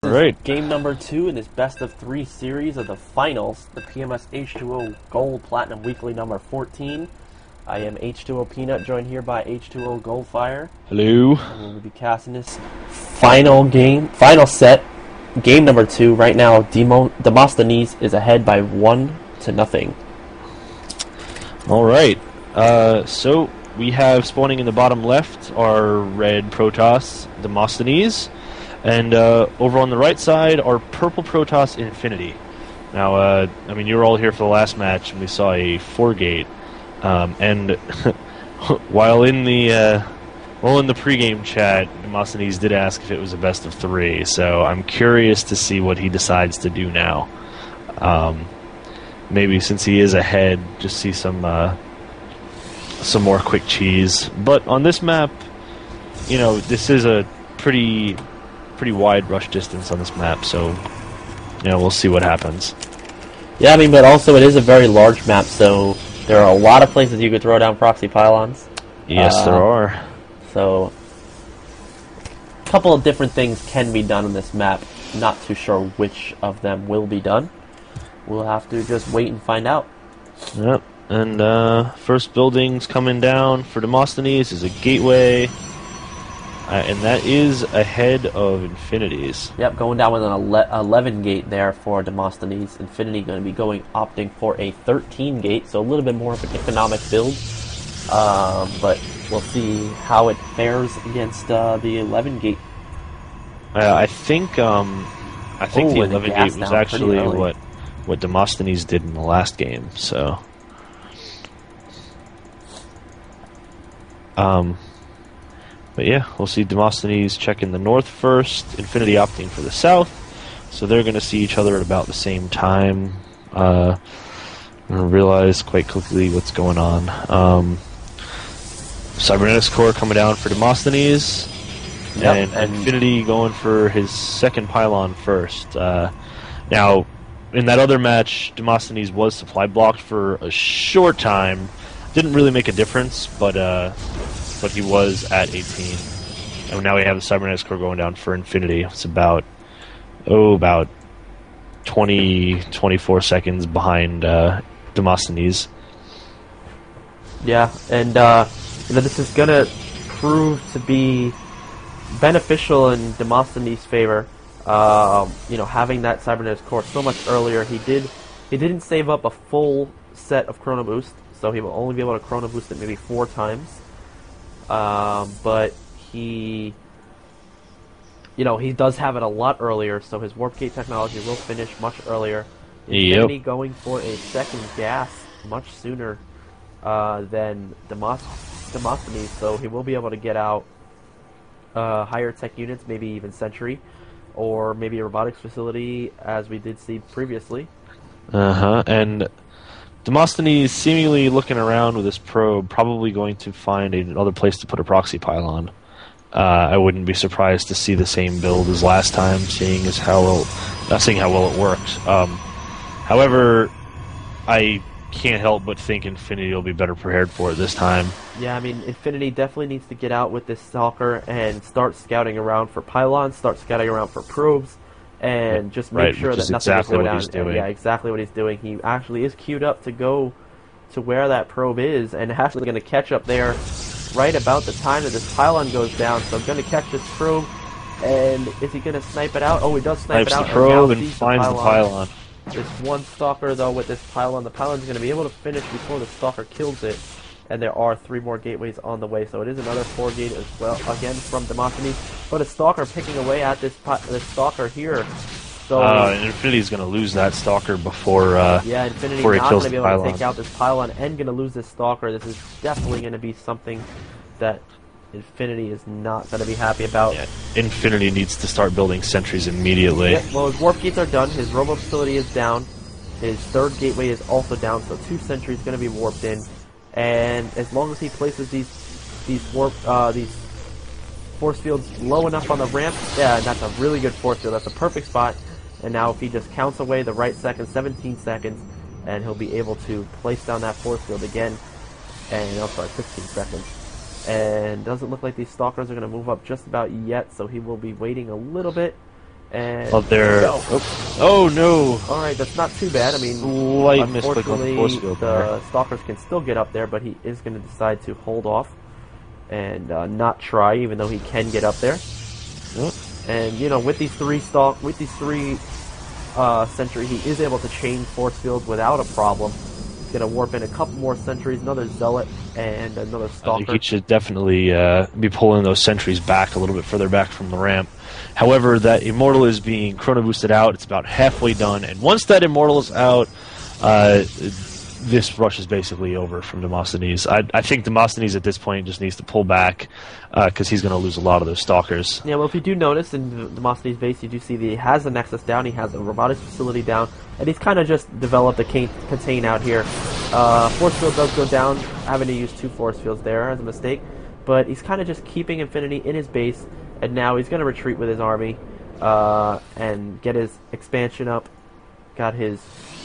All This is right. game number 2 in this best of 3 series of the finals, the PMS H2O Gold Platinum Weekly number 14. I am H2O Peanut, joined here by H2O Goldfire. Hello. And we'll be casting this final set, game number 2. Right now, Demosthenes is ahead by 1-0. All right. So we have spawning in the bottom left our red Protoss, Demosthenes, and over on the right side our purple Protoss, Infinity. Now, I mean, you were all here for the last match, and we saw a 4-gate. And while in the pregame chat, Demosthenes did ask if it was a best of 3. So I'm curious to see what he decides to do now. Maybe since he is ahead, just see some more quick cheese. But on this map, you know, this is a pretty wide rush distance on this map, so you know, we'll see what happens. Yeah, I mean, but also it is a very large map, so there are a lot of places you could throw down proxy pylons. Yes, there are. So a couple of different things can be done on this map. Not too sure which of them will be done. We'll have to just wait and find out. Yep. And first buildings coming down for Demosthenes is a gateway, and that is ahead of Infinity's. Yep, going down with an 11 gate there for Demosthenes. Infinity going to be opting for a 13 gate, so a little bit more of an economic build. But we'll see how it fares against the 11 gate. I think the 11 gate was actually what Demosthenes did in the last game. So, but yeah, we'll see Demosthenes checking the north first, Infinity opting for the south, so they're going to see each other at about the same time. And realize quite quickly what's going on. Cybernetics core coming down for Demosthenes, and Infinity going for his second pylon first. Now, in that other match, Demosthenes was supply blocked for a short time. Didn't really make a difference, but he was at 18. And now we have the Cybernetics core going down for Infinity. It's about 24 seconds behind Demosthenes. Yeah, and this is going to prove to be beneficial in Demosthenes' favor. Having that Cybernetics core so much earlier, he didn't save up a full set of Chrono Boost, so he will only be able to Chrono Boost it maybe 4 times. But he does have it a lot earlier, so his Warp Gate technology will finish much earlier. Infinity going for a second gas much sooner than Demosthenes, so he will be able to get out higher tech units, maybe even Sentry, or maybe a robotics facility, as we did see previously. And Demosthenes seemingly looking around with his probe, probably going to find another place to put a proxy pylon. I wouldn't be surprised to see the same build as last time, seeing how well it worked. However, I can't help but think Infinity will be better prepared for it this time. Yeah, I mean, Infinity definitely needs to get out with this Stalker and start scouting around for pylons, start scouting around for probes, and just make sure that nothing will go down. Yeah, exactly what he's doing. He actually is queued up to go to where that probe is, and actually going to catch up there right about the time that this pylon goes down. So I'm going to catch this probe, and is he going to snipe it out? Oh, he does snipe it out. The probe and finds the pylon. This one Stalker, though, with this pylon, the pylon's going to be able to finish before the Stalker kills it. And there are 3 more gateways on the way, so it is another 4-gate as well, again from Demosthenes. But a Stalker picking away at this Stalker here. So Infinity's going to lose that Stalker before Infinity before he not kills going to be the able pylon. to take out this pylon and going to lose this Stalker. This is definitely going to be something that Infinity is not going to be happy about. Yeah, Infinity needs to start building sentries immediately. Yep, well, his warp gates are done. His robo facility is down. His 3rd gateway is also down, so 2 sentries going to be warped in. And as long as he places these force fields low enough on the ramp, yeah, that's a really good force field. That's a perfect spot. And now if he just counts away the right second, 17 seconds, and he'll be able to place down that force field again. And I'm sorry, 15 seconds. And doesn't look like these Stalkers are going to move up just about yet, so he will be waiting a little bit. And oh no! All right, that's not too bad. I mean, slight misclick on the force field the Stalkers can still get up there, but he is going to decide to hold off and not try, even though he can get up there. Yep. And you know, with these three sentry, he is able to chain force fields without a problem. He's going to warp in a couple more sentries, another Zealot, and another Stalker. I think he should definitely be pulling those sentries back a little bit further back from the ramp. However, that Immortal is being chrono boosted out. It's about halfway done, and once that Immortal is out, this rush is basically over from Demosthenes. I think Demosthenes at this point just needs to pull back because he's going to lose a lot of those Stalkers. Yeah, well, if you do notice in Demosthenes' base, you do see that he has the Nexus down, he has a robotics facility down, and he's kind of just developed a contain out here. Force field does go down, having to use 2 force fields there as a mistake, but he's kind of just keeping Infinity in his base, and now he's going to retreat with his army and get his expansion up. Got his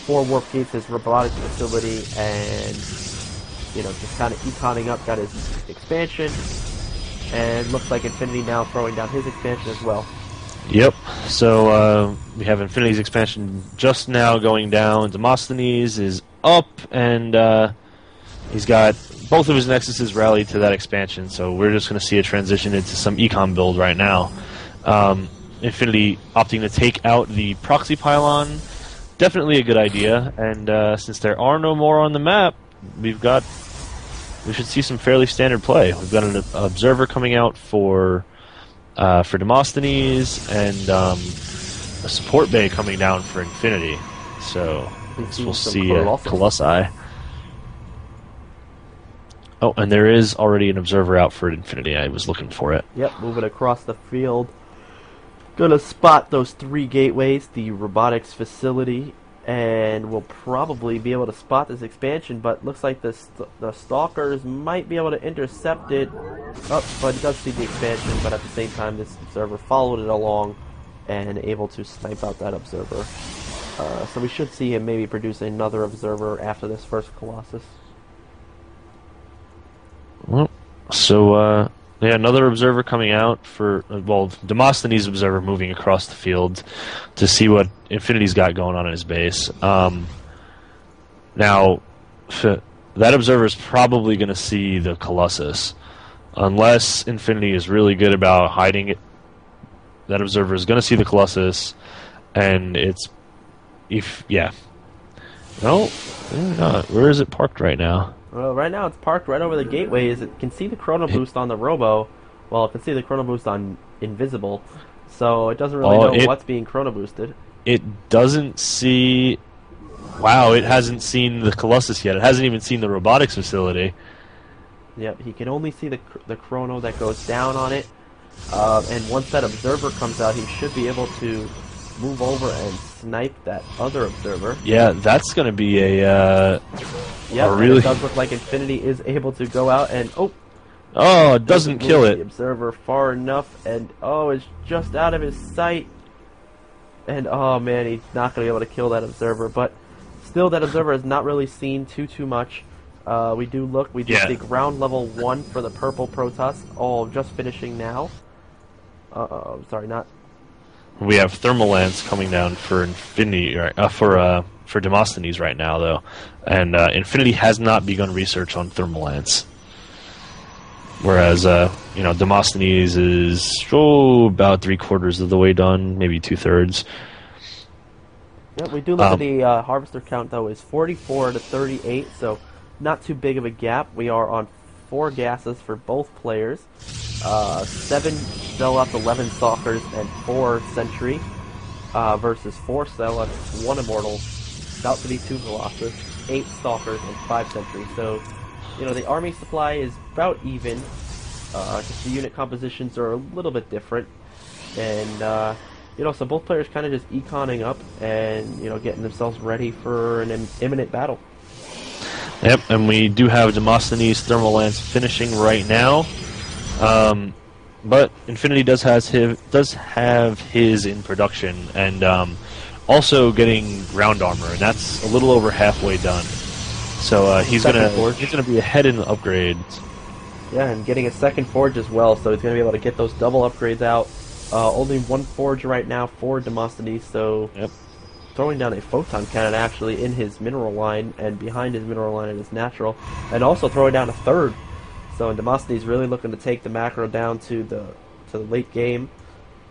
4 warp gates, his robotics facility, and you know, just kind of econing up. Got his expansion, and looks like Infinity now throwing down his expansion as well. Yep. So we have Infinity's expansion just now going down. Demosthenes is up, and he's got both of his Nexuses rallied to that expansion. So we're just going to see a transition into some econ build right now. Infinity opting to take out the proxy pylon. Definitely a good idea, and since there are no more on the map, we should see some fairly standard play. We've got an observer coming out for Demosthenes, and a support bay coming down for Infinity. So we'll see Colossi. Oh, and there is already an observer out for Infinity. I was looking for it. Yep, moving across the field. Gonna spot those 3 gateways, the robotics facility, and we'll probably be able to spot this expansion, but looks like the Stalkers might be able to intercept it. Oh, but it does see the expansion, but at the same time this observer followed it along and able to snipe out that observer. So we should see him maybe produce another observer after this first Colossus. Well, so yeah, another observer coming out for, well, Demosthenes' observer moving across the field to see what Infinity's got going on in his base. Now, that observer is probably going to see the Colossus. Unless Infinity is really good about hiding it, that observer is going to see the Colossus, and it's... No, maybe not. Where is it parked right now? Well, right now it's parked right over the gateway. It can see the chrono boost on the Robo. Well, it can see the chrono boost on Invisible. So it doesn't really know what's being chrono boosted. It doesn't see... Wow, it hasn't seen the Colossus yet. It hasn't even seen the robotics facility. Yep, he can only see the chrono that goes down on it. And once that observer comes out, he should be able to move over and snipe that other observer. Yeah, that's going to be a really... It does look like Infinity is able to go out and... Oh, it doesn't kill it. The observer far enough, and it's just out of his sight. And oh man, he's not going to be able to kill that observer, but still that observer is not really seen too much. We do see ground level 1 for the purple Protoss, just finishing now. Sorry, not... We have Thermal Lance coming down for Infinity, for Demosthenes right now, though. And Infinity has not begun research on Thermal Lance. Whereas, Demosthenes is about 3/4 of the way done, maybe 2/3. Yeah, we do look at the harvester count, though, is 44 to 38, so not too big of a gap. We are on 4 gases for both players. 7 Zealots, 11 Stalkers, and 4 Sentry versus 4 Zealots, 1 Immortal, about to be 2 Colossus, 8 Stalkers, and 5 Sentry. So, the army supply is about even. Just the unit compositions are a little bit different. And, so both players kind of just econing up and, getting themselves ready for an imminent battle. Yep, and we do have Demosthenes Thermal Lance finishing right now. But Infinity does have his in production, and also getting ground armor, and that's a little over halfway done. So he's gonna be ahead in the upgrades. Yeah, and getting a second forge as well, so he's gonna be able to get those double upgrades out Only one forge right now for Demosthenes, so throwing down a photon cannon actually in his mineral line and behind his mineral line in his natural, and also throwing down a third. So Demosthenes really looking to take the macro down to the late game,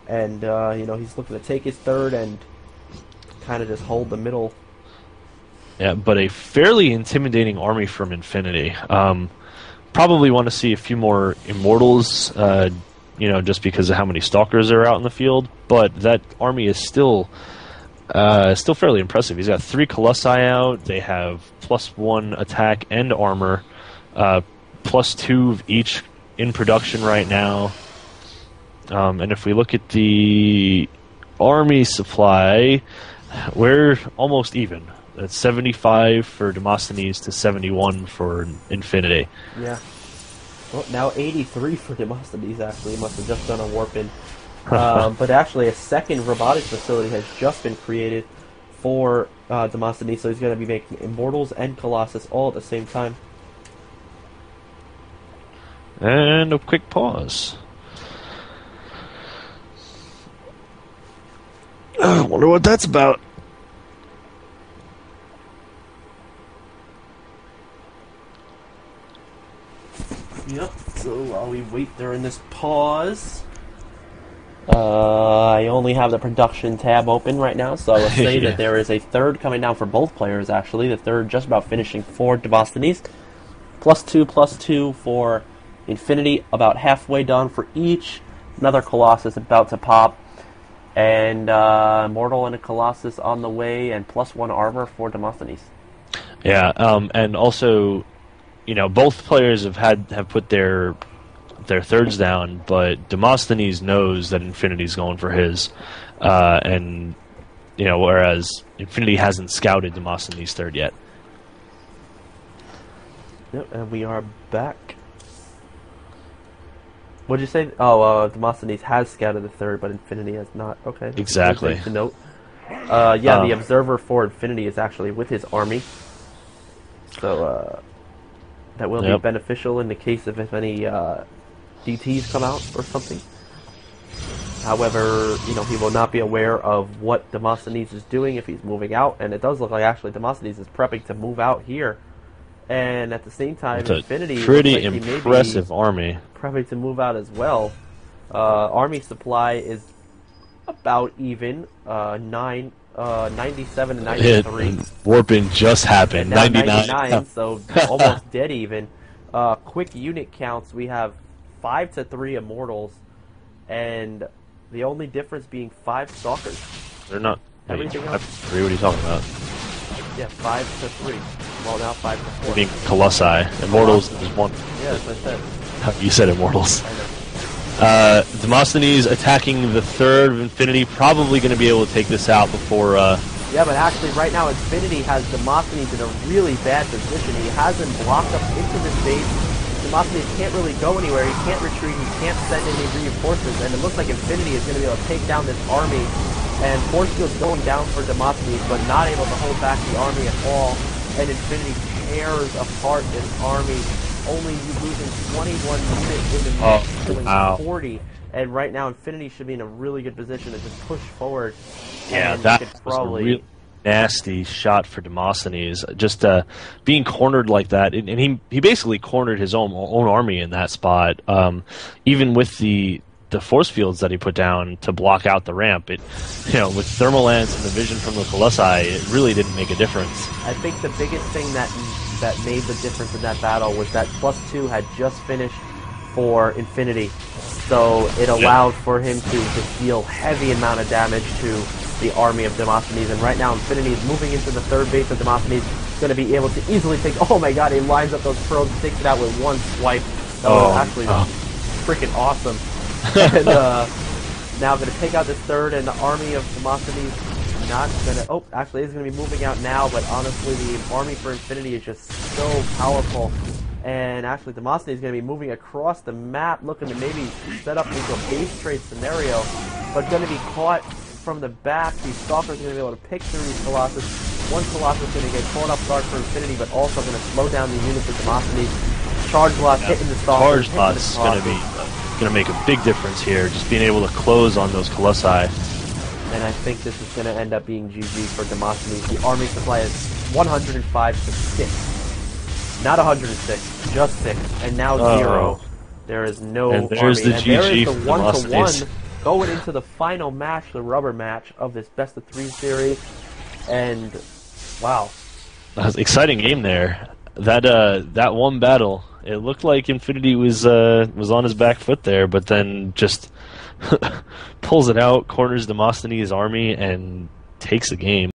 and you know, he's looking to take his third and kind of just hold the middle. Yeah, but a fairly intimidating army from Infinity. Probably want to see a few more Immortals, you know, just because of how many Stalkers are out in the field. But that army is still fairly impressive. He's got 3 Colossi out. They have +1 attack and armor, +2 of each in production right now. And if we look at the army supply, we're almost even. That's 75 for Demosthenes to 71 for Infinity. Yeah. Well, now 83 for Demosthenes, actually. He must have just done a warp-in. But actually, a second robotics facility has just been created for Demosthenes, so he's going to be making Immortals and Colossus all at the same time. And a quick pause. I wonder what that's about. Yep, so while we wait during this pause, I only have the production tab open right now, so I will say that there is a third coming down for both players, actually. The third just about finishing for Demosthenes. +2/+2 for Infinity, about halfway done for each. Another Colossus about to pop. And Immortal and a Colossus on the way, and +1 armor for Demosthenes. Yeah, and also, you know, both players have put their thirds down, but Demosthenes knows that Infinity's going for his, and you know, whereas Infinity hasn't scouted Demosthenes' third yet. Yep, and we are back. What did you say? Oh, Demosthenes has scouted the third, but Infinity has not. Okay. Exactly. To note. Yeah, the observer for Infinity is actually with his army, so that will be beneficial in the case of if any DTs come out or something. However, you know, he will not be aware of what Demosthenes is doing if he's moving out, and it does look like actually Demosthenes is prepping to move out here. And at the same time, Infinity pretty like impressive army. Prepping to move out as well. Army supply is about even. 97 and 93. Warping just happened. 99, so almost dead even. Quick unit counts, we have 5 to 3 Immortals, and the only difference being 5 Stalkers. They're not. Everything else. 3, what are you talking about? Yeah, 5 to 3. Well, now 5 to 4. I mean, Colossi. Immortals is 1. Yeah, that's what I said. You said Immortals. I know. Demosthenes attacking the third of Infinity, probably going to be able to take this out before... Yeah, but actually right now Infinity has Demosthenes in a really bad position. He has him blocked up into this base. Demosthenes can't really go anywhere. He can't retreat. He can't send any reinforcements. And it looks like Infinity is going to be able to take down this army. And force field's going down for Demosthenes, but not able to hold back the army at all. And Infinity tears apart this army, only losing 21 units in the match, killing 40. And right now, Infinity should be in a really good position to just push forward. Yeah, that was a really nasty shot for Demosthenes. Just being cornered like that, and he basically cornered his own army in that spot. Even with the force fields that he put down to block out the ramp, it, you know, with thermal lance and the vision from the Colossi, it really didn't make a difference. I think the biggest thing that made the difference in that battle was that +2 had just finished for Infinity, so it allowed for him to just deal heavy amount of damage to the army of Demosthenes. And right now Infinity is moving into the third base of Demosthenes, going to be able to easily take... Oh my god, he lines up those probes, takes it out with one swipe. That was actually freaking awesome. And now going to take out this third, and the army of Demosthenes not going to... Oh, actually is going to be moving out now, but honestly the army for Infinity is just so powerful. And actually Demosthenes is going to be moving across the map, looking to maybe set up into a base trade scenario, but going to be caught from the back. These Stalkers are going to be able to pick through these Colossus. One Colossus is going to get caught off guard for Infinity, but also going to slow down the units of Demosthenes. Charge loss hitting the Stalkers. Charge loss is going to be going to make a big difference here, just being able to close on those Colossi. And I think this is going to end up being GG for Demosthenes. The army supply is 105 to 6. Not 106, just 6. And now 0. There is no and there's army. The and GG there is the for 1-to-1 going into the final match, the rubber match of this best-of-3 series. And, wow. That was an exciting game there. That one battle, it looked like Infinity was on his back foot there, but then just pulls it out, corners Demosthenes' army, and takes the game.